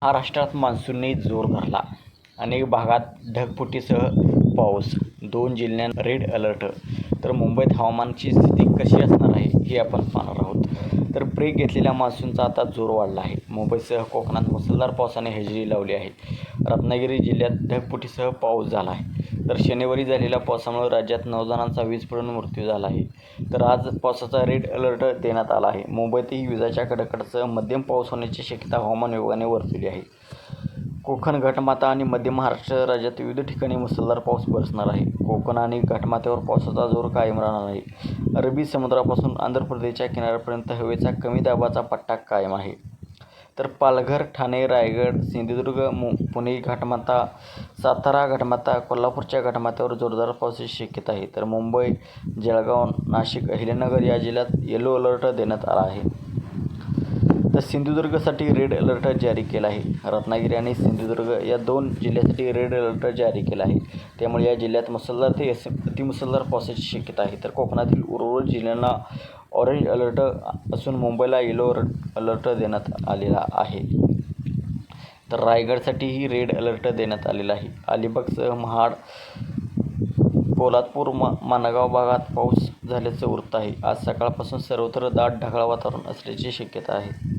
महाराष्ट्रात मान्सूनने जोर धरला. अनेक भागात ढगफुटीसह पाऊस. 2 जिल्ह्यांना रेड अलर्ट. तर मुंबईत हवामानाची स्थिती कशी असणार आहे हे आपण पाहणार आहोत. तर ब्रेक घेतलेल्या मान्सूनचा आता जोर वाढला आहे. मुंबईसह कोकणात मुसळधार पावसाने हजेरी लावली आहे. रत्नागिरी जिल्ह्यात ढगफुटीसह पाऊस झाला आहे. तर शनिवारी झालेल्या पावसामुळे राज्यात 9 जणांचा वीज पडून मृत्यू झाला आहे. तर आज पावसाचा रेड अलर्ट देण्यात आला आहे. मुंबईतही विजांच्या कडकडाटासह मध्यम पाऊस होण्याची शक्यता हवामान विभागाने वर्तवली आहे. कोकण, घाटमाथा आणि मध्य महाराष्ट्र राज्यात विविध ठिकाणी मुसळधार पाऊस बरसणार आहे. कोकण आणि घाटमाथ्यावर पावसाचा जोर कायम राहणार आहे. अरबी समुद्रापासून आंध्र प्रदेशच्या किनाऱ्यापर्यंत हवेचा कमी दाबाचा पट्टा कायम आहे. तर पालघर, ठाणे, रायगड, सिंधुदुर्ग, पुणे घाटमाथा, सातारा घाटमाथा, कोल्हापूरच्या घाटमाथ्यावर जोरदार पावसाची शक्यता आहे. तर मुंबई, जळगाव, नाशिक, अहिल्यानगर या जिल्ह्यात येलो अलर्ट देण्यात आला आहे. तर सिंधुदुर्गसाठी रेड अलर्ट जारी केला आहे. रत्नागिरी आणि सिंधुदुर्ग या 2 जिल्ह्यासाठी रेड अलर्ट जारी केला आहे. त्यामुळे या जिल्ह्यात मुसळधार ते अतिमुसळधार पावसाची शक्यता आहे. तर कोकणातील उर्वरित जिल्ह्यांना ऑरेंज अलर्ट असून मुंबईला येलो अलर्ट देण्यात आलेला आहे. तर रायगडसाठीही रेड अलर्ट देण्यात आलेला आहे. अलिबागसह महाड, पोलादपूर, माणगाव भागात पाऊस झाल्याचं वृत्त आहे. आज सकाळपासून सर्वत्र दाट ढगाळ वातावरण असल्याची शक्यता आहे.